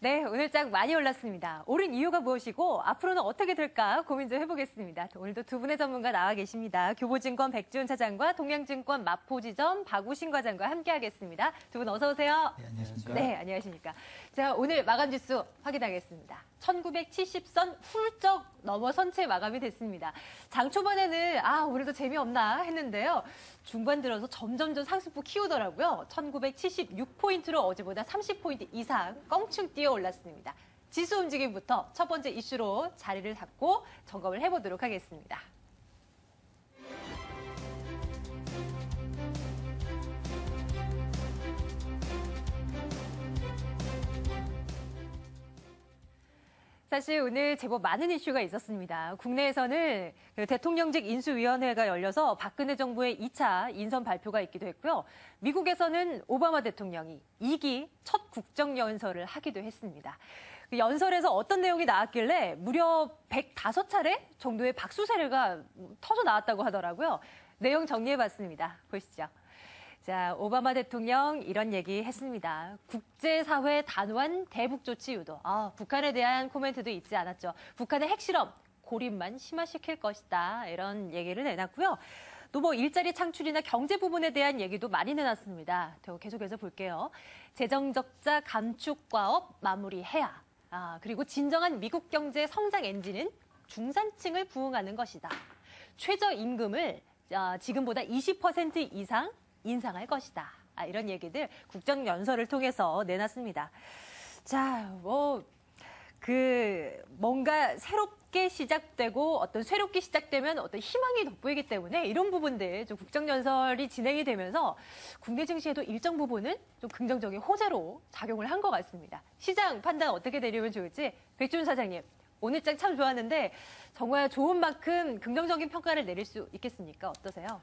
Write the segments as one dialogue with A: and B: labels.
A: 네, 오늘 짝 많이 올랐습니다. 오른 이유가 무엇이고 앞으로는 어떻게 될까 고민 좀 해보겠습니다. 오늘도 두 분의 전문가 나와 계십니다. 교보증권 백지훈 차장과 동양증권 마포지점 박우신 과장과 함께하겠습니다. 두 분 어서 오세요.
B: 네, 안녕하십니까.
A: 네, 안녕하십니까. 자, 오늘 마감 지수 확인하겠습니다. 1970선 훌쩍 넘어선 채 마감이 됐습니다. 장 초반에는 오늘도 재미없나 했는데요. 중반 들어서 점점점 상승폭 키우더라고요. 1976포인트로 어제보다 30포인트 이상 껑충 뛰어 올랐습니다. 지수 움직임부터 첫 번째 이슈로 자리를 잡고 점검을 해보도록 하겠습니다. 사실 오늘 제법 많은 이슈가 있었습니다. 국내에서는 대통령직 인수위원회가 열려서 박근혜 정부의 2차 인선 발표가 있기도 했고요. 미국에서는 오바마 대통령이 2기 첫 국정연설을 하기도 했습니다. 그 연설에서 어떤 내용이 나왔길래 무려 105차례 정도의 박수 사례가 터져 나왔다고 하더라고요. 내용 정리해봤습니다. 보시죠. 자, 오바마 대통령 이런 얘기 했습니다. 국제사회 단호한 대북 조치 유도. 북한에 대한 코멘트도 있지 않았죠. 북한의 핵실험 고립만 심화시킬 것이다. 이런 얘기를 내놨고요. 또 뭐 일자리 창출이나 경제 부분에 대한 얘기도 많이 내놨습니다. 계속해서 볼게요. 재정 적자 감축 과업 마무리해야. 그리고 진정한 미국 경제 성장 엔진은 중산층을 부응하는 것이다. 최저임금을 지금보다 20% 이상 인상할 것이다. 이런 얘기들 국정연설을 통해서 내놨습니다. 자, 뭔가 새롭게 시작되고 새롭게 시작되면 어떤 희망이 돋보이기 때문에 이런 부분들 좀 국정연설이 진행이 되면서 국내 증시에도 일정 부분은 좀 긍정적인 호재로 작용을 한 것 같습니다. 시장 판단 어떻게 내리면 좋을지 백지훈 사장님. 오늘 장 참 좋았는데 정말 좋은 만큼 긍정적인 평가를 내릴 수 있겠습니까? 어떠세요?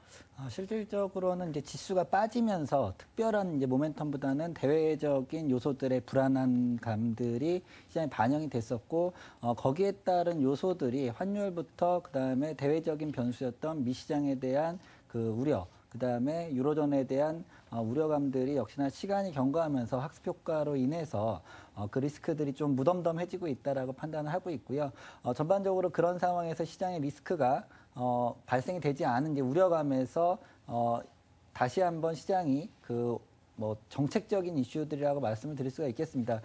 B: 실질적으로는 이제 지수가 빠지면서 특별한 이제 모멘텀보다는 대외적인 요소들의 불안한 감들이 시장에 반영이 됐었고 거기에 따른 요소들이 환율부터 그다음에 대외적인 변수였던 미시장에 대한 그 우려, 그다음에 유로존에 대한 우려감들이 역시나 시간이 경과하면서 학습 효과로 인해서 그 리스크들이 좀 무덤덤해지고 있다라고 판단을 하고 있고요. 전반적으로 그런 상황에서 시장의 리스크가 발생이 되지 않은 이제 우려감에서 다시 한번 시장이 정책적인 이슈들이라고 말씀을 드릴 수가 있겠습니다.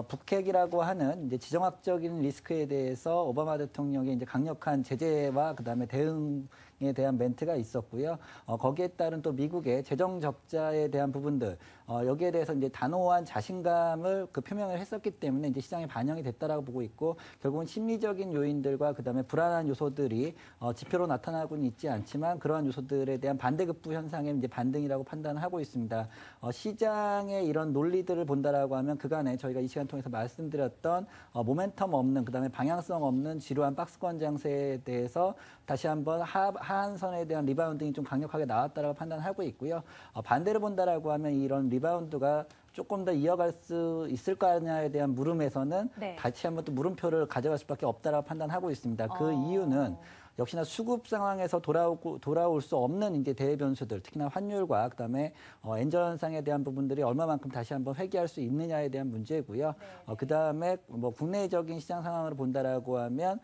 B: 북핵이라고 하는 이제 지정학적인 리스크에 대해서 오바마 대통령의 이제 강력한 제재와 그다음에 대응에 대한 멘트가 있었고요. 거기에 따른 또 미국의 재정 적자에 대한 부분들, 여기에 대해서 이제 단호한 자신감을 표명을 했었기 때문에 이제 시장에 반영이 됐다라고 보고 있고, 결국은 심리적인 요인들과 그다음에 불안한 요소들이 지표로 나타나고는 있지 않지만 그러한 요소들에 대한 반대급부 현상의 이제 반등이라고 판단을 하고 있습니다. 시장의 이런 논리들을 본다라고 하면 그간에 저희가 이 시간 통해서 말씀드렸던 모멘텀 없는 그다음에 방향성 없는 지루한 박스권 장세에 대해서 다시 한번 하한선에 대한 리바운딩이 좀 강력하게 나왔다라고 판단하고 있고요. 반대로 본다라고 하면 이런 리바운드가 조금 더 이어갈 수 있을 거냐에 대한 물음에서는 다시 한번 또 물음표를 가져갈 수밖에 없다라고 판단하고 있습니다. 그 이유는 역시나 수급 상황에서 돌아올 수 없는 이제 대외 변수들, 특히나 환율과 그다음에 엔저 현상에 대한 부분들이 얼마만큼 다시 한번 회귀할 수 있느냐에 대한 문제고요. 그다음에 국내적인 시장 상황으로 본다라고 하면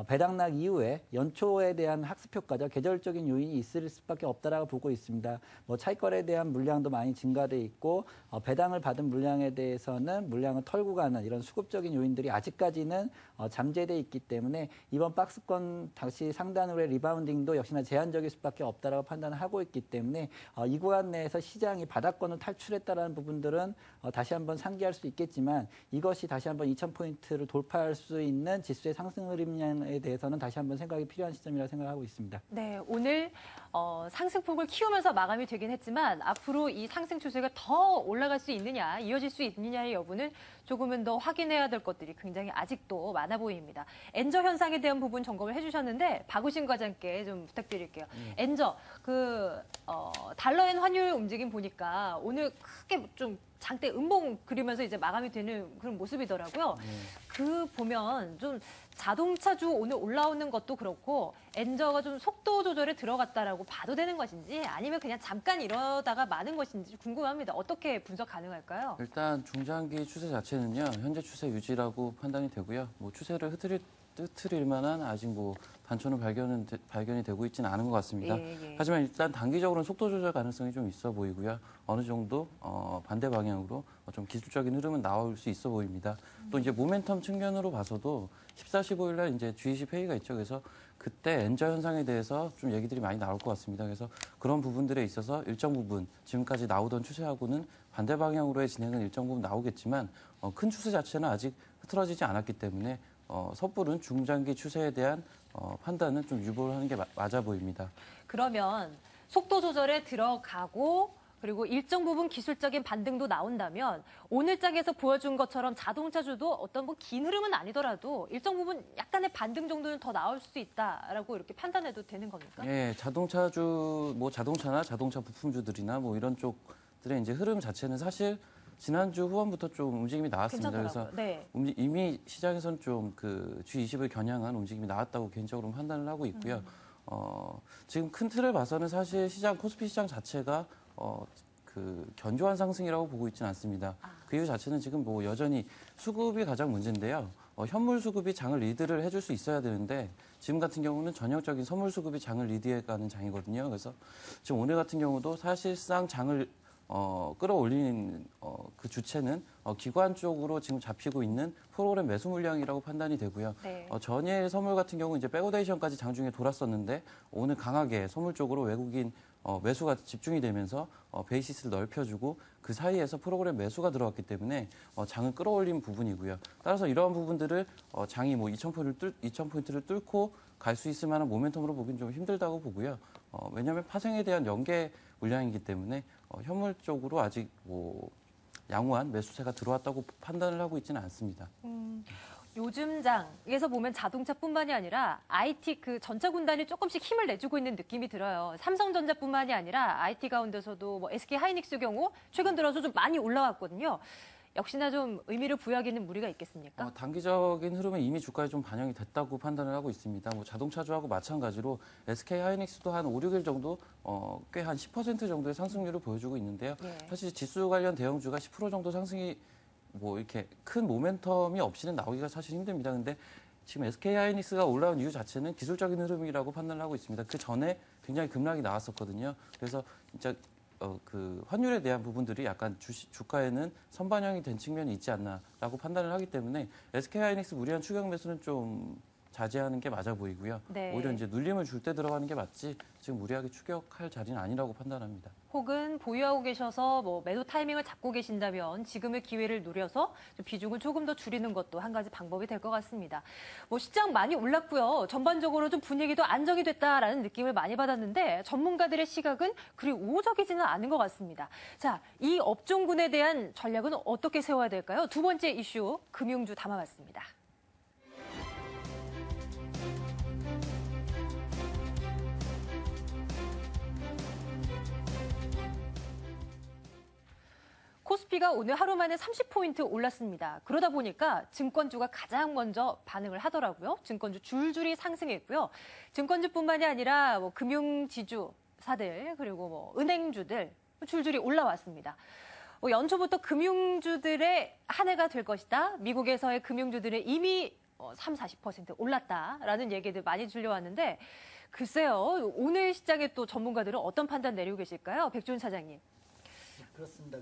B: 배당락 이후에 연초에 대한 학습 효과죠. 계절적인 요인이 있을 수밖에 없다라고 보고 있습니다. 차익거래에 대한 물량도 많이 증가돼 있고 배당을 받은 물량에 대해서는 물량을 털고 가는 이런 수급적인 요인들이 아직까지는 잠재돼 있기 때문에 이번 박스권 다시 상단으로의 리바운딩도 역시나 제한적일 수밖에 없다라고 판단을 하고 있기 때문에 이 구간 내에서 시장이 바닥권을 탈출했다라는 부분들은 다시 한번 상기할 수 있겠지만 이것이 다시 한번 2,000포인트를 돌파할 수 있는 지수의 상승 흐름에 대해서는 다시 한번 생각이 필요한 시점이라고 생각하고 있습니다.
A: 네, 오늘 상승폭을 키우면서 마감이 되긴 했지만 앞으로 이 상승 추세가 더 올라갈 수 있느냐, 이어질 수 있느냐의 여부는 조금은 더 확인해야 될 것들이 굉장히 아직도 많아 보입니다. 엔저 현상에 대한 부분 점검을 해주셨는데 박우신 과장께 좀 부탁드릴게요. 엔저, 달러엔 환율 움직임 보니까 오늘 크게 좀 장대 음봉 그리면서 이제 마감이 되는 그런 모습이더라고요. 그 보면 좀 자동차주 오늘 올라오는 것도 그렇고 엔저가 좀 속도 조절에 들어갔다라고 봐도 되는 것인지 아니면 그냥 잠깐 이러다가 마는 것인지 궁금합니다. 어떻게 분석 가능할까요?
C: 일단 중장기 추세 자체는요, 현재 추세 유지라고 판단이 되고요. 뭐 추세를 흐트릴 만한 아직 뭐 단초는 발견이 되고 있지는 않은 것 같습니다.
A: 예.
C: 하지만 일단 단기적으로는 속도 조절 가능성이 좀 있어 보이고요. 어느 정도 반대 방향으로 좀 기술적인 흐름은 나올 수 있어 보입니다. 또 이제 모멘텀 측면으로 봐서도 14, 15일 날 이제 G20 회의가 있죠. 그래서 그때 엔저 현상에 대해서 좀 얘기들이 많이 나올 것 같습니다. 그래서 그런 부분들에 있어서 일정 부분 지금까지 나오던 추세하고는 반대 방향으로의 진행은 일정 부분 나오겠지만 큰 추세 자체는 아직 흐트러지지 않았기 때문에 섣부른 중장기 추세에 대한 판단은 좀 유보를 하는 게 맞아 보입니다.
A: 그러면 속도 조절에 들어가고 그리고 일정 부분 기술적인 반등도 나온다면 오늘 장에서 보여준 것처럼 자동차주도 어떤 뭐 긴 흐름은 아니더라도 일정 부분 약간의 반등 정도는 더 나올 수 있다라고 이렇게 판단해도 되는 겁니까?
C: 예, 자동차주, 뭐 자동차나 자동차 부품주들이나 뭐 이런 쪽들의 이제 흐름 자체는 사실 지난주 후반부터 좀 움직임이 나왔습니다.
A: 괜찮더라고요.
C: 그래서
A: 네.
C: 이미 시장에서는 좀 그 G20을 겨냥한 움직임이 나왔다고 개인적으로 판단을 하고 있고요. 지금 큰 틀을 봐서는 사실 코스피 시장 자체가 그 견조한 상승이라고 보고 있지는 않습니다. 그 이유 자체는 지금 뭐 여전히 수급이 가장 문제인데요. 현물 수급이 장을 리드를 해줄 수 있어야 되는데 지금 같은 경우는 전형적인 선물 수급이 장을 리드해가는 장이거든요. 그래서 지금 오늘 같은 경우도 사실상 장을 끌어올리는 그 주체는 기관 쪽으로 지금 잡히고 있는 프로그램 매수 물량이라고 판단이 되고요.
A: 네.
C: 전일 선물 같은 경우 이제 백오데이션까지 장중에 돌았었는데 오늘 강하게 선물 쪽으로 외국인 매수가 집중이 되면서 베이시스를 넓혀주고 그 사이에서 프로그램 매수가 들어왔기 때문에 장을 끌어올린 부분이고요. 따라서 이러한 부분들을 장이 뭐 2,000포인트를 뚫고 갈 수 있을 만한 모멘텀으로 보기는 좀 힘들다고 보고요. 왜냐하면 파생에 대한 연계 물량이기 때문에 현물 쪽으로 아직 뭐 양호한 매수세가 들어왔다고 판단을 하고 있지는 않습니다.
A: 요즘 장에서 보면 자동차뿐만이 아니라 IT 그 전차 군단이 조금씩 힘을 내주고 있는 느낌이 들어요. 삼성전자뿐만이 아니라 IT 가운데서도 뭐 SK 하이닉스 경우 최근 들어서 좀 많이 올라왔거든요. 역시나 좀 의미를 부여하기는 무리가 있겠습니까?
C: 단기적인 흐름은 이미 주가에 좀 반영이 됐다고 판단을 하고 있습니다. 뭐 자동차주하고 마찬가지로 SK 하이닉스도 한 5, 6일 정도 꽤 한 10% 정도의 상승률을 보여주고 있는데요.
A: 예.
C: 사실 지수 관련 대형주가 10% 정도 상승이 뭐 이렇게 큰 모멘텀이 없이는 나오기가 사실 힘듭니다. 근데 지금 SK 하이닉스가 올라온 이유 자체는 기술적인 흐름이라고 판단을 하고 있습니다. 그 전에 굉장히 급락이 나왔었거든요. 그래서 진짜 그 환율에 대한 부분들이 약간 주가에는 선반영이 된 측면이 있지 않나라고 판단을 하기 때문에 SK 하이닉스 무리한 추격 매수는 좀 자제하는 게 맞아 보이고요.
A: 네.
C: 오히려 이제 눌림을 줄 때 들어가는 게 맞지 지금 무리하게 추격할 자리는 아니라고 판단합니다.
A: 혹은 보유하고 계셔서 뭐 매도 타이밍을 잡고 계신다면 지금의 기회를 노려서 좀 비중을 조금 더 줄이는 것도 한 가지 방법이 될 것 같습니다. 뭐 시장 많이 올랐고요. 전반적으로 좀 분위기도 안정이 됐다라는 느낌을 많이 받았는데 전문가들의 시각은 그리 우호적이지는 않은 것 같습니다. 자, 이 업종군에 대한 전략은 어떻게 세워야 될까요? 두 번째 이슈 금융주 담아봤습니다. 코스피가 오늘 하루 만에 30포인트 올랐습니다. 그러다 보니까 증권주가 가장 먼저 반응을 하더라고요. 증권주 줄줄이 상승했고요. 증권주뿐만이 아니라 뭐 금융지주사들 그리고 뭐 은행주들 줄줄이 올라왔습니다. 연초부터 금융주들의 한 해가 될 것이다. 미국에서의 금융주들은 이미 3, 40% 올랐다라는 얘기들 많이 들려왔는데 글쎄요. 오늘 시장에 또 전문가들은 어떤 판단 내리고 계실까요? 백준 차장님.
B: 그렇습니다.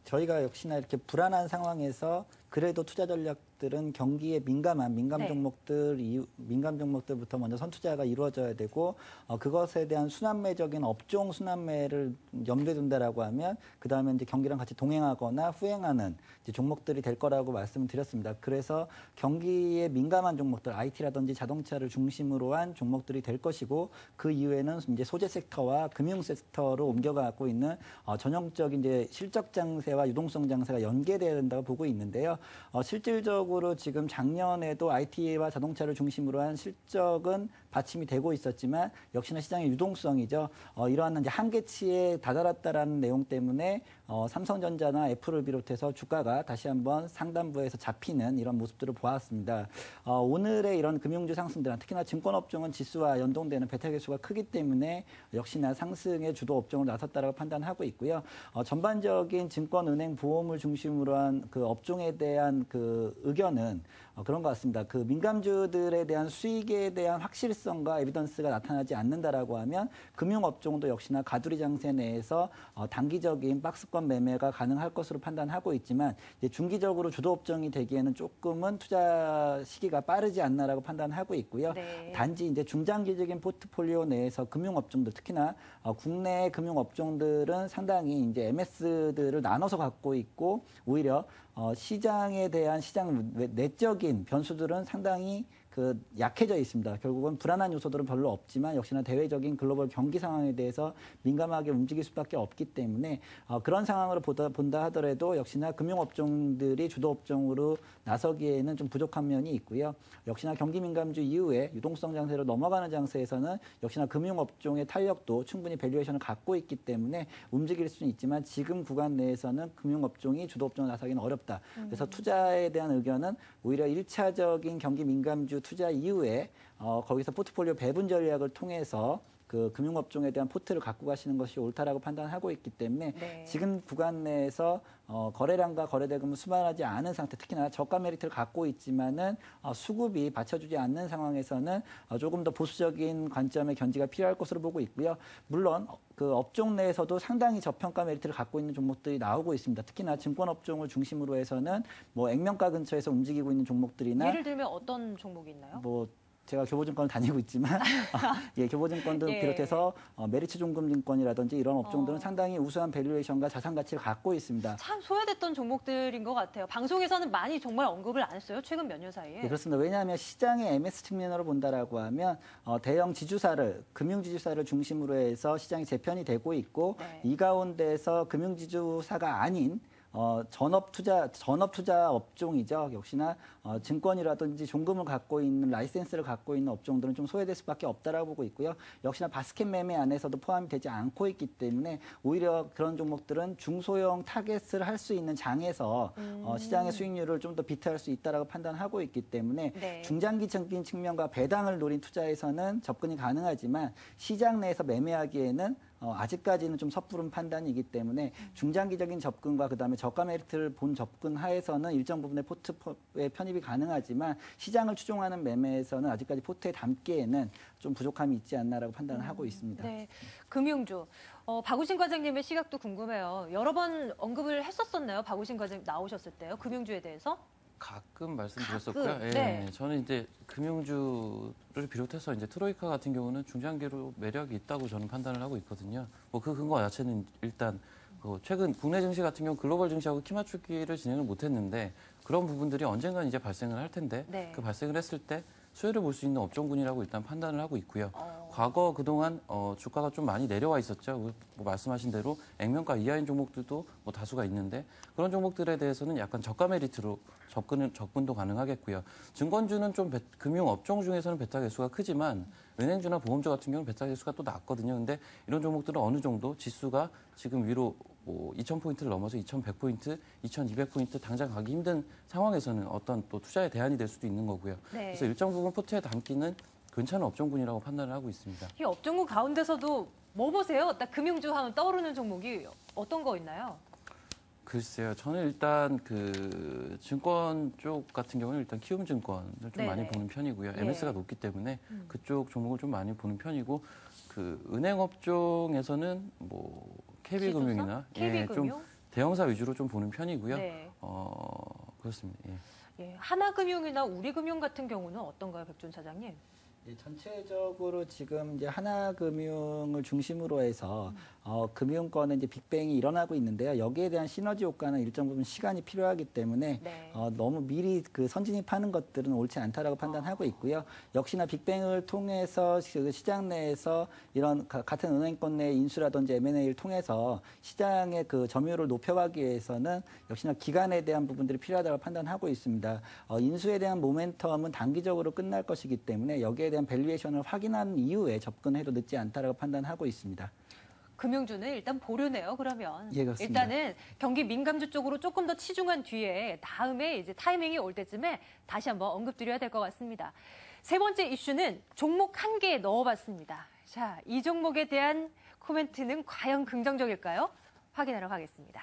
B: 저희가 역시나 이렇게 불안한 상황에서 그래도 투자 전략들은 경기에 민감한 민감
A: 네.
B: 민감 종목들부터 먼저 선투자가 이루어져야 되고 그것에 대한 순환매적인 업종 순환매를 염두에 둔다라고 하면 그 다음에 이제 경기랑 같이 동행하거나 후행하는 이제 종목들이 될 거라고 말씀을 드렸습니다. 그래서 경기에 민감한 종목들, IT라든지 자동차를 중심으로 한 종목들이 될 것이고 그 이후에는 이제 소재 섹터와 금융 섹터로 옮겨가고 있는 전형적인 이제 실적 장세와 유동성 장세가 연계돼야 된다고 보고 있는데요. 실질적으로 지금 작년에도 IT와 자동차를 중심으로 한 실적은 받침이 되고 있었지만 역시나 시장의 유동성이죠. 이러한 이제 한계치에 다다랐다라는 내용 때문에 삼성전자나 애플을 비롯해서 주가가 다시 한번 상단부에서 잡히는 이런 모습들을 보았습니다. 오늘의 이런 금융주 상승들은 특히나 증권업종은 지수와 연동되는 배타계수가 크기 때문에 역시나 상승의 주도 업종을 나섰다라고 판단하고 있고요. 전반적인 증권, 은행, 보험을 중심으로 한 그 업종에 대한 그 의견은 그런 것 같습니다. 그 민감주들에 대한 수익에 대한 확실성과 에비던스가 나타나지 않는다라고 하면 금융업종도 역시나 가두리 장세 내에서 단기적인 박스권 매매가 가능할 것으로 판단하고 있지만 이제 중기적으로 주도 업종이 되기에는 조금은 투자 시기가 빠르지 않나라고 판단하고 있고요.
A: 네.
B: 단지 이제 중장기적인 포트폴리오 내에서 금융업종들 특히나 국내 금융업종들은 상당히 이제 MS들을 나눠서 갖고 있고 오히려 시장에 대한 시장 내적인 변수들은 상당히 그 약해져 있습니다. 결국은 불안한 요소들은 별로 없지만 역시나 대외적인 글로벌 경기 상황에 대해서 민감하게 움직일 수밖에 없기 때문에 그런 상황으로 본다 하더라도 역시나 금융업종들이 주도업종으로 나서기에는 좀 부족한 면이 있고요. 역시나 경기 민감주 이후에 유동성 장세로 넘어가는 장세에서는 역시나 금융업종의 탄력도 충분히 밸류에이션을 갖고 있기 때문에 움직일 수는 있지만 지금 구간 내에서는 금융업종이 주도업종으로 나서기는 어렵다. 그래서 투자에 대한 의견은 오히려 1차적인 경기 민감주 투자 이후에 거기서 포트폴리오 배분 전략을 통해서 그 금융업종에 대한 포트를 갖고 가시는 것이 옳다라고 판단하고 있기 때문에
A: 네.
B: 지금 구간 내에서 거래량과 거래대금은 수반하지 않은 상태, 특히나 저가 메리트를 갖고 있지만은 수급이 받쳐주지 않는 상황에서는 조금 더 보수적인 관점의 견지가 필요할 것으로 보고 있고요. 물론 그 업종 내에서도 상당히 저평가 메리트를 갖고 있는 종목들이 나오고 있습니다. 특히나 증권업종을 중심으로 해서는 뭐 액면가 근처에서 움직이고 있는 종목들이나
A: 예를 들면 어떤 종목이 있나요?
B: 뭐 제가 교보증권을 다니고 있지만 예, 교보증권도
A: 예.
B: 비롯해서 메리츠종금증권이라든지 이런 업종들은 상당히 우수한 밸류에이션과 자산 가치를 갖고 있습니다.
A: 참 소외됐던 종목들인 것 같아요. 방송에서는 많이 정말 언급을 안 했어요. 최근 몇 년 사이에.
B: 예, 그렇습니다. 왜냐하면 시장의 MS 측면으로 본다라고 하면 대형 지주사를 금융지주사를 중심으로 해서 시장이 재편이 되고 있고
A: 네.
B: 이 가운데서 금융지주사가 아닌 전업 투자 업종이죠. 역시나 증권이라든지 종금을 갖고 있는 라이센스를 갖고 있는 업종들은 좀 소외될 수밖에 없다라고 보고 있고요. 역시나 바스켓 매매 안에서도 포함이 되지 않고 있기 때문에 오히려 그런 종목들은 중소형 타겟을 할 수 있는 장에서 시장의 수익률을 좀 더 비트할 수 있다라고 판단하고 있기 때문에
A: 네.
B: 중장기적인 측면과 배당을 노린 투자에서는 접근이 가능하지만 시장 내에서 매매하기에는 아직까지는 좀 섣부른 판단이기 때문에 중장기적인 접근과 그다음에 저가 메리트를 본 접근 하에서는 일정 부분의 포트에 편입이 가능하지만 시장을 추종하는 매매에서는 아직까지 포트에 담기에는 좀 부족함이 있지 않나라고 판단을 하고 있습니다.
A: 네, 금융주. 박우신 과장님의 시각도 궁금해요. 여러 번 언급을 했었었나요? 박우신 과장님 나오셨을 때요? 금융주에 대해서?
C: 가끔 말씀드렸었고요.
A: 가끔,
C: 예,
A: 네.
C: 저는 이제 금융주를 비롯해서 이제 트로이카 같은 경우는 중장기로 매력이 있다고 저는 판단을 하고 있거든요. 뭐 그 근거 자체는 일단 최근 국내 증시 같은 경우 글로벌 증시하고 키 맞추기를 진행을 못했는데 그런 부분들이 언젠간 이제 발생을 할 텐데
A: 네.
C: 그 발생을 했을 때 수혜를 볼 수 있는 업종군이라고 일단 판단을 하고 있고요. 과거 그동안 주가가 좀 많이 내려와 있었죠. 뭐 말씀하신 대로 액면가 이하인 종목들도 뭐 다수가 있는데 그런 종목들에 대해서는 약간 저가 메리트로 접근도 가능하겠고요. 증권주는 좀 금융 업종 중에서는 베타 개수가 크지만 은행주나 보험주 같은 경우는 베타 개수가 또 낮거든요. 근데 이런 종목들은 어느 정도 지수가 지금 위로 뭐 2,000포인트를 넘어서 2,100포인트, 2,200포인트 당장 가기 힘든 상황에서는 어떤 또 투자의 대안이 될 수도 있는 거고요.
A: 네.
C: 그래서 일정 부분 포트에 담기는 괜찮은 업종군이라고 판단을 하고 있습니다.
A: 이 업종군 가운데서도 뭐 보세요? 딱 금융주 하면 떠오르는 종목이 어떤 거 있나요?
C: 글쎄요. 저는 일단 그 증권 쪽 같은 경우는 일단 키움증권을 좀
A: 네네.
C: 많이 보는 편이고요.
A: 예.
C: MS가 높기 때문에 그쪽 종목을 좀 많이 보는 편이고 그 은행 업종에서는 뭐 KB금융이나
A: KB금융?
C: 좀 대형사 위주로 좀 보는 편이고요.
A: 네.
C: 그렇습니다. 예.
A: 예, 하나금융이나 우리금융 같은 경우는 어떤가요, 백준 차장님?
B: 예, 전체적으로 지금 이제 하나금융을 중심으로 해서 금융권의 이제 빅뱅이 일어나고 있는데요. 여기에 대한 시너지 효과는 일정 부분 시간이 필요하기 때문에
A: 네.
B: 너무 미리 그 선진입하는 것들은 옳지 않다라고 판단하고 있고요. 역시나 빅뱅을 통해서 그 시장 내에서 이런 같은 은행권 내 인수라든지 M&A를 통해서 시장의 그 점유율을 높여가기 위해서는 역시나 기간에 대한 부분들이 필요하다고 판단하고 있습니다. 인수에 대한 모멘텀은 단기적으로 끝날 것이기 때문에 여기에 대한 밸류에이션을 확인한 이후에 접근해도 늦지 않다라고 판단하고 있습니다.
A: 금융주는 일단 보류네요, 그러면.
B: 예, 그렇습니다.
A: 일단은 경기 민감주 쪽으로 조금 더 치중한 뒤에 다음에 이제 타이밍이 올 때쯤에 다시 한번 언급드려야 될 것 같습니다. 세 번째 이슈는 종목 한 개에 넣어봤습니다. 자, 이 종목에 대한 코멘트는 과연 긍정적일까요? 확인하러 가겠습니다.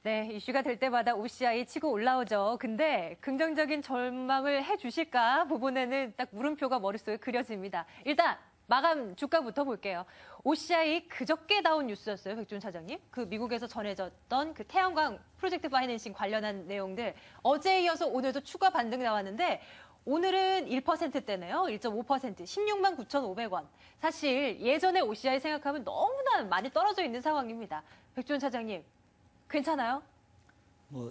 A: 네, 이슈가 될 때마다 OCI 치고 올라오죠. 근데 긍정적인 전망을 해주실까 부분에는 딱 물음표가 머릿속에 그려집니다. 일단 마감 주가부터 볼게요. OCI 그저께 나온 뉴스였어요, 백준 차장님. 그 미국에서 전해졌던 그 태양광 프로젝트 파이낸싱 관련한 내용들 어제에 이어서 오늘도 추가 반등 나왔는데 오늘은 1%대네요. 1.5%, 16만 9,500원. 사실 예전에 OCI 생각하면 너무나 많이 떨어져 있는 상황입니다. 백준 차장님. 괜찮아요?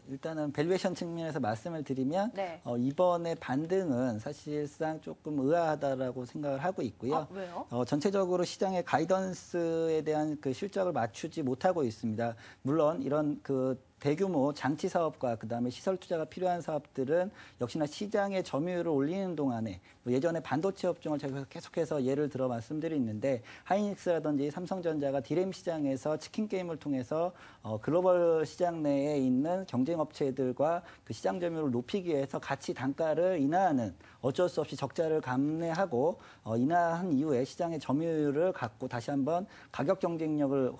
B: 일단은 밸류에이션 측면에서 말씀을 드리면
A: 네.
B: 이번에 반등은 사실상 조금 의아하다라고 생각을 하고 있고요.
A: 왜요?
B: 전체적으로 시장의 가이던스에 대한 그 실적을 맞추지 못하고 있습니다. 물론 이런 그 대규모 장치 사업과 그다음에 시설 투자가 필요한 사업들은 역시나 시장의 점유율을 올리는 동안에 예전에 반도체 업종을 제가 계속해서 예를 들어 말씀드리는데 하이닉스라든지 삼성전자가 디램 시장에서 치킨 게임을 통해서 글로벌 시장 내에 있는 경쟁 업체들과 그 시장 점유율을 높이기 위해서 같이 단가를 인하하는 어쩔 수 없이 적자를 감내하고 인하한 이후에 시장의 점유율을 갖고 다시 한번 가격 경쟁력을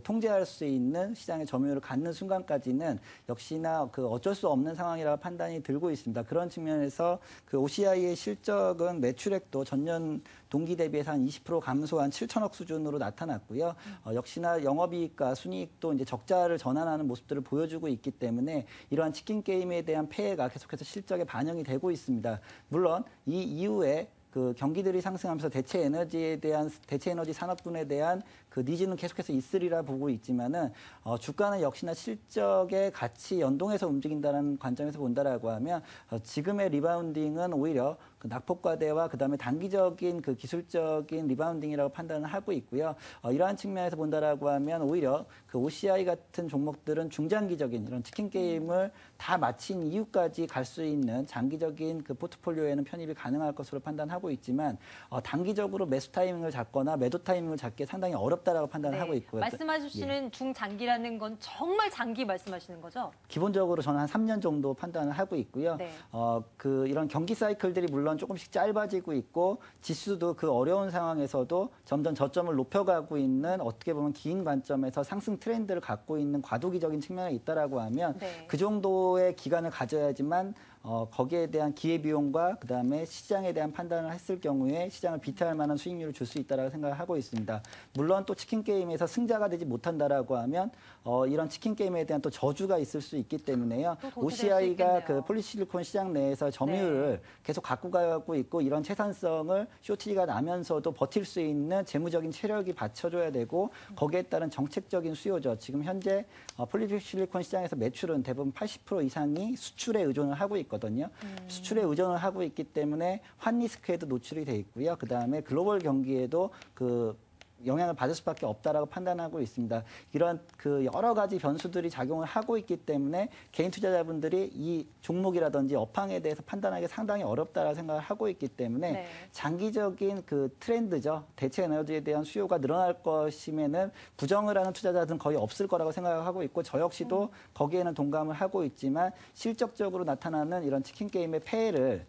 B: 통제할 수 있는 시장의 점유율을 갖는 순간까지는 역시나 그 어쩔 수 없는 상황이라고 판단이 들고 있습니다. 그런 측면에서 그 OCI의 실적은 매출액도 전년 동기 대비해서 한 20% 감소한 7천억 수준으로 나타났고요. 역시나 영업이익과 순이익도 이제 적자를 전환하는 모습들을 보여주고 있기 때문에 이러한 치킨 게임에 대한 폐해가 계속해서 실적에 반영이 되고 있습니다. 물론 이 이후에 그 경기들이 상승하면서 대체 에너지 산업군에 대한 그 니즈는 계속해서 있으리라 보고 있지만은 주가는 역시나 실적에 같이 연동해서 움직인다는 관점에서 본다라고 하면 지금의 리바운딩은 오히려 그 낙폭과대와 그다음에 단기적인 그 기술적인 리바운딩이라고 판단을 하고 있고요. 이러한 측면에서 본다라고 하면 오히려 그 OCI 같은 종목들은 중장기적인 이런 치킨 게임을 다 마친 이후까지 갈 수 있는 장기적인 그 포트폴리오에는 편입이 가능할 것으로 판단하고 있지만 단기적으로 매수 타이밍을 잡거나 매도 타이밍을 잡기 상당히 어렵다라고 판단을 하고 있고요.
A: 말씀하시는 중장기라는 건 정말 장기 말씀하시는 거죠?
B: 기본적으로 저는 한 3년 정도 판단을 하고 있고요.
A: 네.
B: 이런 경기 사이클들이 물론 조금씩 짧아지고 있고 지수도 그 어려운 상황에서도 점점 저점을 높여가고 있는 어떻게 보면 긴 관점에서 상승 트렌드를 갖고 있는 과도기적인 측면이 있다라고 하면
A: 네.
B: 그 정도의 기간을 가져야지만 거기에 대한 기회비용과 그다음에 시장에 대한 판단을 했을 경우에 시장을 비트할 만한 수익률을 줄 수 있다라고 생각을 하고 있습니다. 물론 또 치킨 게임에서 승자가 되지 못한다라고 하면 이런 치킨 게임에 대한 또 저주가 있을 수 있기 때문에요. OCI가 그 폴리실리콘 시장 내에서 점유율을 계속 갖고 가고 있고 이런 채산성을 쇼티가 나면서도 버틸 수 있는 재무적인 체력이 받쳐줘야 되고 거기에 따른 정책적인 수요죠. 지금 현재 폴리실리콘 시장에서 매출은 대부분 80% 이상이 수출에 의존을 하고 있거든요. 수출에 의존을 하고 있기 때문에 환 리스크에도 노출이 돼 있고요. 그다음에 글로벌 경기에도 그 영향을 받을 수밖에 없다라고 판단하고 있습니다. 이런 그 여러 가지 변수들이 작용을 하고 있기 때문에 개인 투자자분들이 이 종목이라든지 업황에 대해서 판단하기 상당히 어렵다라고 생각을 하고 있기 때문에 장기적인 그 트렌드죠. 대체 에너지에 대한 수요가 늘어날 것이면은 부정을 하는 투자자들은 거의 없을 거라고 생각하고 있고 저 역시도 거기에는 동감을 하고 있지만 실적적으로 나타나는 이런 치킨 게임의 폐해를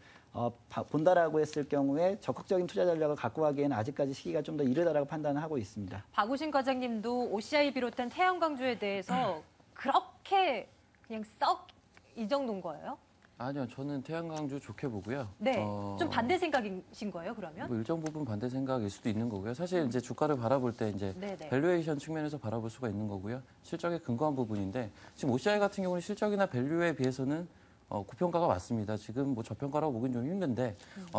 B: 본다라고 했을 경우에 적극적인 투자 전략을 갖고 가기에는 아직까지 시기가 좀 더 이르다라고 판단을 하고 있습니다.
A: 박우신 과장님도 OCI 비롯한 태양광주에 대해서 그렇게 그냥 썩 이 정도인 거예요?
C: 아니요, 저는 태양광주 좋게 보고요.
A: 네, 좀 반대 생각이신 거예요, 그러면?
C: 뭐 일정 부분 반대 생각일 수도 있는 거고요. 사실 이제 주가를 바라볼 때 이제 밸류에이션 측면에서 바라볼 수가 있는 거고요. 실적에 근거한 부분인데 지금 OCI 같은 경우는 실적이나 밸류에 비해서는 고평가가 맞습니다. 지금 뭐 저평가라고 보기는 좀 힘든데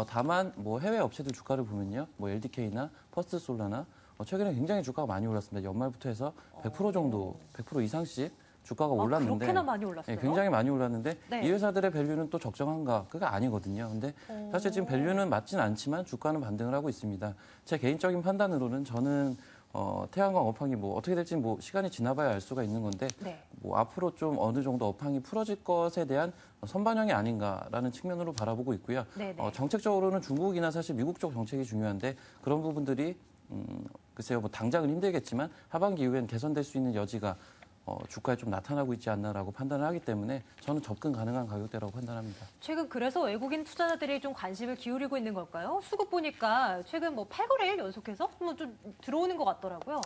C: 다만 뭐 해외 업체들 주가를 보면요, 뭐 LDK나 퍼스트솔라나 최근에 굉장히 주가가 많이 올랐습니다. 연말부터 해서 100% 정도, 100% 이상씩 주가가 올랐는데
A: 그렇게나 많이 올랐어요?
C: 예, 굉장히 많이 올랐는데
A: 네.
C: 이 회사들의 밸류는 또 적정한가? 그게 아니거든요. 근데 사실 지금 밸류는 맞진 않지만 주가는 반등을 하고 있습니다. 제 개인적인 판단으로는 저는 태양광 업황이 뭐 어떻게 될지 뭐 시간이 지나봐야 알 수가 있는 건데
A: 네.
C: 뭐 앞으로 좀 어느 정도 업황이 풀어질 것에 대한 선반영이 아닌가라는 측면으로 바라보고 있고요.
A: 네네.
C: 정책적으로는 중국이나 사실 미국 쪽 정책이 중요한데 그런 부분들이 글쎄요, 뭐 당장은 힘들겠지만 하반기 이후엔 개선될 수 있는 여지가 주가에 좀 나타나고 있지 않나라고 판단을 하기 때문에 저는 접근 가능한 가격대라고 판단합니다.
A: 최근 그래서 외국인 투자자들이 좀 관심을 기울이고 있는 걸까요? 수급 보니까 최근 뭐 8거래일 연속해서 뭐 좀 들어오는 것 같더라고요.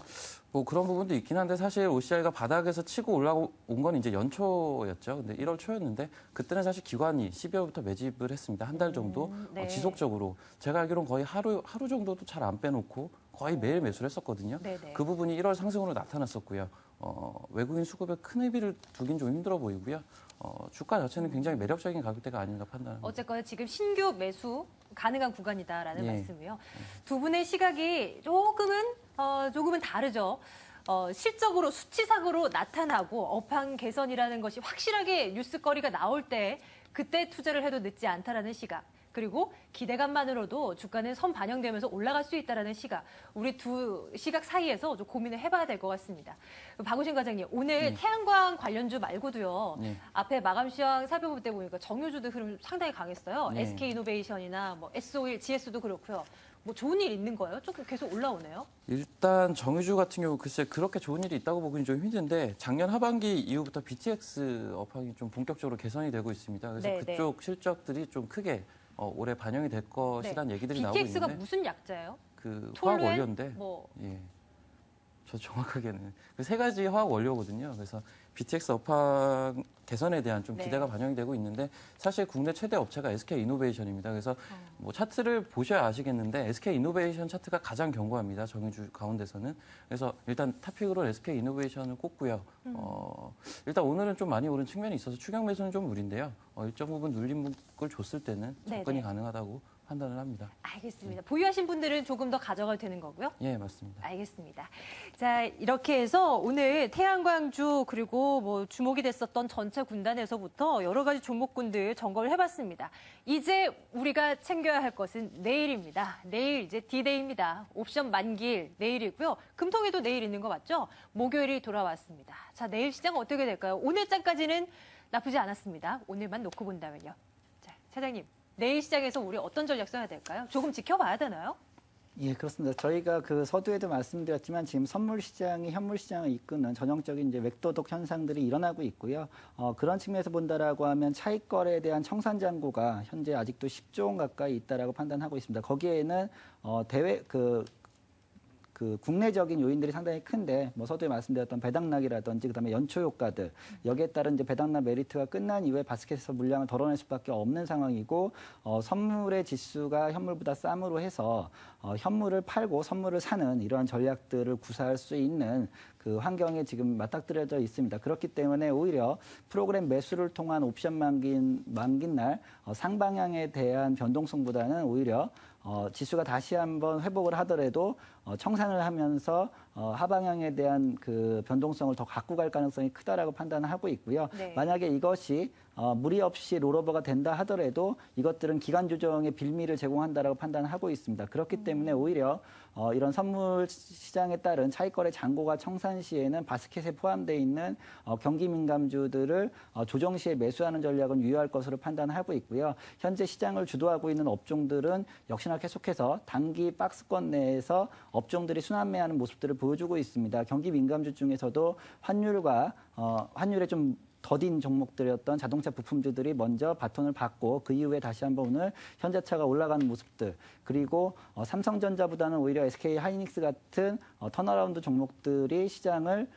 C: 뭐 그런 부분도 있긴 한데 사실 OCI가 바닥에서 치고 올라온 건 이제 연초였죠. 근데 1월 초였는데 그때는 사실 기관이 12월부터 매집을 했습니다. 한 달 정도
A: 네.
C: 지속적으로. 제가 알기로는 거의 하루 정도도 잘 안 빼놓고 거의 매일 매수를 했었거든요.
A: 네네.
C: 그 부분이 1월 상승으로 나타났었고요. 외국인 수급에 큰 의미를 두긴 좀 힘들어 보이고요. 주가 자체는 굉장히 매력적인 가격대가 아닌가 판단합니다.
A: 어쨌거나 지금 신규 매수 가능한 구간이다라는
C: 예.
A: 말씀이요. 두 분의 시각이 조금은 다르죠. 실적으로 수치상으로 나타나고 업황 개선이라는 것이 확실하게 뉴스거리가 나올 때 그때 투자를 해도 늦지 않다라는 시각. 그리고 기대감만으로도 주가는 선 반영되면서 올라갈 수 있다라는 시각. 우리 두 시각 사이에서 좀 고민을 해봐야 될 것 같습니다. 박우신 과장님, 오늘 태양광 관련주 말고도요.
C: 네.
A: 앞에 마감 시황 살펴볼 때 보니까 정유주도 흐름 상당히 강했어요.
C: 네.
A: SK이노베이션이나 뭐 S51, GS도 그렇고요. 뭐 좋은 일 있는 거예요? 조금 계속 올라오네요.
C: 일단 정유주 같은 경우 글쎄 그렇게 좋은 일이 있다고 보기는 좀 힘든데 작년 하반기 이후부터 BTX 업황이 좀 본격적으로 개선이 되고 있습니다. 그래서
A: 네,
C: 그쪽 실적들이 좀 크게 올해 반영이 될 것이라는 얘기들이 나오고
A: BTX가
C: 있는데
A: 무슨 약자예요?
C: 그 화학
A: 톨루엔?
C: 원료인데
A: 뭐
C: 예. 저 정확하게는 그 세 가지 화학 원료거든요. 그래서 BTX 업황 개선에 대한 좀
A: 네.
C: 기대가 반영이 되고 있는데 사실 국내 최대 업체가 SK이노베이션입니다. 그래서 뭐 차트를 보셔야 아시겠는데 SK이노베이션 차트가 가장 견고합니다. 정유주 가운데서는. 그래서 일단 탑픽으로 SK이노베이션을 꼽고요. 일단 오늘은 좀 많이 오른 측면이 있어서 추격 매수는 좀 무리인데요. 일정 부분 눌림목을 줬을 때는 접근이
A: 네네.
C: 가능하다고 판단을 합니다.
A: 알겠습니다. 보유하신 분들은 조금 더 가져가도 되는 거고요.
C: 예, 맞습니다.
A: 알겠습니다. 자, 이렇게 해서 오늘 태양광주 그리고 뭐 주목이 됐었던 전체 군단에서부터 여러 가지 종목군들 점검을 해봤습니다. 이제 우리가 챙겨야 할 것은 내일입니다. 내일 이제 D-Day입니다. 옵션 만기일 내일이고요. 금통에도 내일 있는 거 맞죠? 목요일이 돌아왔습니다. 자, 내일 시장 어떻게 될까요? 오늘장까지는 나쁘지 않았습니다. 오늘만 놓고 본다면요. 자, 차장님. 내일 시장에서 우리 어떤 전략 써야 될까요? 조금 지켜봐야 되나요?
B: 예, 그렇습니다. 저희가 그 서두에도 말씀드렸지만 지금 선물 시장이 현물 시장을 이끄는 전형적인 이제 맥도독 현상들이 일어나고 있고요. 그런 측면에서 본다라고 하면 차익 거래에 대한 청산 잔고가 현재 아직도 10조 원 가까이 있다라고 판단하고 있습니다. 거기에는 그 국내적인 요인들이 상당히 큰데 뭐 서두에 말씀드렸던 배당락이라든지 그다음에 연초 효과들 여기에 따른 이제 배당락 메리트가 끝난 이후에 바스켓에서 물량을 덜어낼 수밖에 없는 상황이고 선물의 지수가 현물보다 쌈으로 해서 현물을 팔고 선물을 사는 이러한 전략들을 구사할 수 있는 그 환경에 지금 맞닥뜨려져 있습니다. 그렇기 때문에 오히려 프로그램 매수를 통한 옵션 만긴 날 상방향에 대한 변동성보다는 오히려 지수가 다시 한번 회복을 하더라도 청산을 하면서 하방향에 대한 그 변동성을 더 갖고 갈 가능성이 크다라고 판단을 하고 있고요.
A: 네.
B: 만약에 이것이 무리 없이 롤오버가 된다 하더라도 이것들은 기간 조정의 빌미를 제공한다라고 판단을 하고 있습니다. 그렇기 때문에 오히려 이런 선물 시장에 따른 차익거래 잔고가 청산 시에는 바스켓에 포함되어 있는 경기 민감주들을 조정 시에 매수하는 전략은 유효할 것으로 판단하고 있고요. 현재 시장을 주도하고 있는 업종들은 역시나 계속해서 단기 박스권 내에서 업종들이 순환매하는 모습들을 보여주고 있습니다. 경기 민감주 중에서도 환율에 좀 더딘 종목들이었던 자동차 부품주들이 먼저 바톤을 받고 그 이후에 다시 한번 오늘 현대차가 올라가는 모습들 그리고 삼성전자보다는 오히려 SK 하이닉스 같은 턴어라운드 종목들이 시장을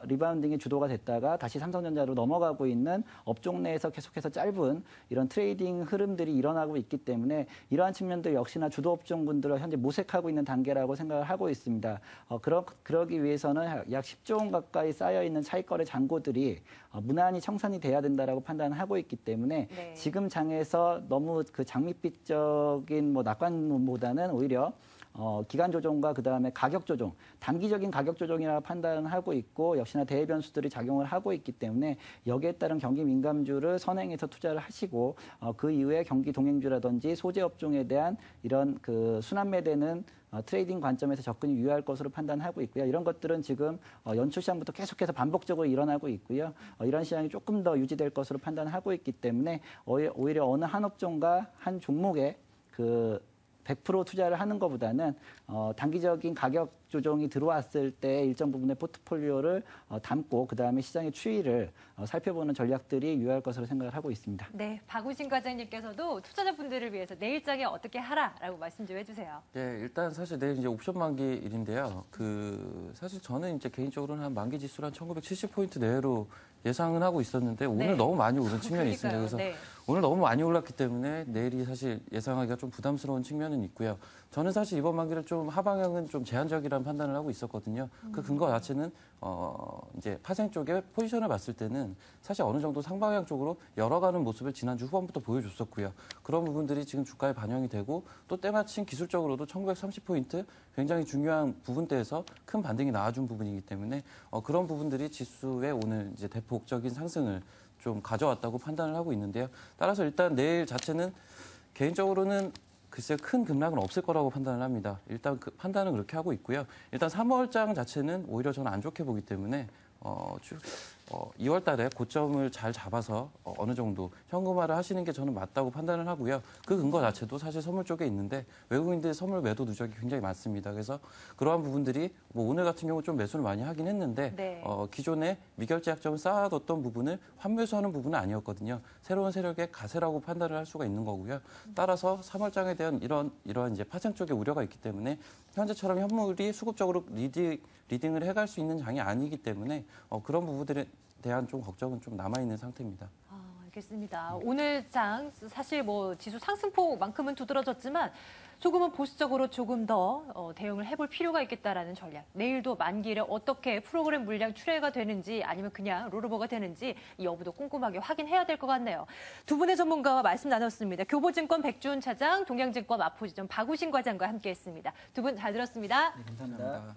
B: 리바운딩의 주도가 됐다가 다시 삼성전자로 넘어가고 있는 업종 내에서 계속해서 짧은 이런 트레이딩 흐름들이 일어나고 있기 때문에 이러한 측면들 역시나 주도 업종군들을 현재 모색하고 있는 단계라고 생각을 하고 있습니다. 그러기 위해서는 약 10조 원 가까이 쌓여 있는 차익거래 잔고들이 무난히 청산이 돼야 된다라고 판단하고 있기 때문에
A: 네.
B: 지금 장에서 너무 그 장밋빛적인 낙관보다는 오히려 기간 조정과 그다음에 가격 조정, 단기적인 가격 조정이라 판단하고 있고 역시나 대외 변수들이 작용을 하고 있기 때문에 여기에 따른 경기 민감주를 선행해서 투자를 하시고 그 이후에 경기 동행주라든지 소재 업종에 대한 이런 그 순환매되는 트레이딩 관점에서 접근이 유효할 것으로 판단하고 있고요. 이런 것들은 지금 연초 시장부터 계속해서 반복적으로 일어나고 있고요. 이런 시장이 조금 더 유지될 것으로 판단하고 있기 때문에 오히려 어느 한 업종과 한 종목에 그 100% 투자를 하는 것보다는 단기적인 가격 조정이 들어왔을 때 일정 부분의 포트폴리오를 담고 그다음에 시장의 추이를 살펴보는 전략들이 유효할 것으로 생각을 하고 있습니다.
A: 네, 박우신 과장님께서도 투자자분들을 위해서 내일장에 어떻게 하라라고 말씀 좀 해주세요.
C: 네, 일단 사실 내일 이제 옵션 만기일인데요. 사실 저는 이제 개인적으로는 한 만기 지수를 한 1970포인트 내외로 예상은 하고 있었는데 오늘
A: 네.
C: 너무 많이 오른 측면이 있습니다.
A: 그러니까요.
C: 그래서
A: 네.
C: 오늘 너무 많이 올랐기 때문에 내일이 사실 예상하기가 좀 부담스러운 측면은 있고요. 저는 사실 이번 만기를 좀 하방향은 좀 제한적이라는 판단을 하고 있었거든요. 그 근거 자체는 이제 파생 쪽에 포지션을 봤을 때는 사실 어느 정도 상방향 쪽으로 열어가는 모습을 지난주 후반부터 보여줬었고요. 그런 부분들이 지금 주가에 반영이 되고 또 때마침 기술적으로도 1930포인트 굉장히 중요한 부분대에서 큰 반등이 나와준 부분이기 때문에 그런 부분들이 지수의 오늘 이제 대폭적인 상승을 좀 가져왔다고 판단을 하고 있는데요. 따라서 일단 내일 자체는 개인적으로는 글쎄 큰 급락은 없을 거라고 판단을 합니다. 일단 그 판단은 그렇게 하고 있고요. 일단 3월장 자체는 오히려 저는 안 좋게 보기 때문에 2월 달에 고점을 잘 잡아서 어느 정도 현금화를 하시는 게 저는 맞다고 판단을 하고요. 그 근거 자체도 사실 선물 쪽에 있는데 외국인들 선물 매도 누적이 굉장히 많습니다. 그래서 그러한 부분들이 뭐 오늘 같은 경우 좀 매수를 많이 하긴 했는데
A: 네.
C: 기존에 미결제 약점을 쌓아뒀던 부분을 환매수하는 부분은 아니었거든요. 새로운 세력의 가세라고 판단을 할 수가 있는 거고요. 따라서 3월장에 대한 이러한 이제 파생 쪽의 우려가 있기 때문에 현재처럼 현물이 수급적으로 리딩을 해갈 수 있는 장이 아니기 때문에 그런 부분들에 대한 좀 걱정은 좀 남아있는 상태입니다.
A: 알겠습니다. 오늘 장 사실 뭐 지수 상승폭만큼은 두드러졌지만 조금은 보수적으로 조금 더 대응을 해볼 필요가 있겠다라는 전략. 내일도 만기일에 어떻게 프로그램 물량 출회가 되는지 아니면 그냥 롤오버가 되는지 이 여부도 꼼꼼하게 확인해야 될 것 같네요. 두 분의 전문가와 말씀 나눴습니다. 교보증권 백주훈 차장, 동양증권 마포지점 박우신 과장과 함께했습니다. 두 분 잘 들었습니다.
B: 네, 감사합니다.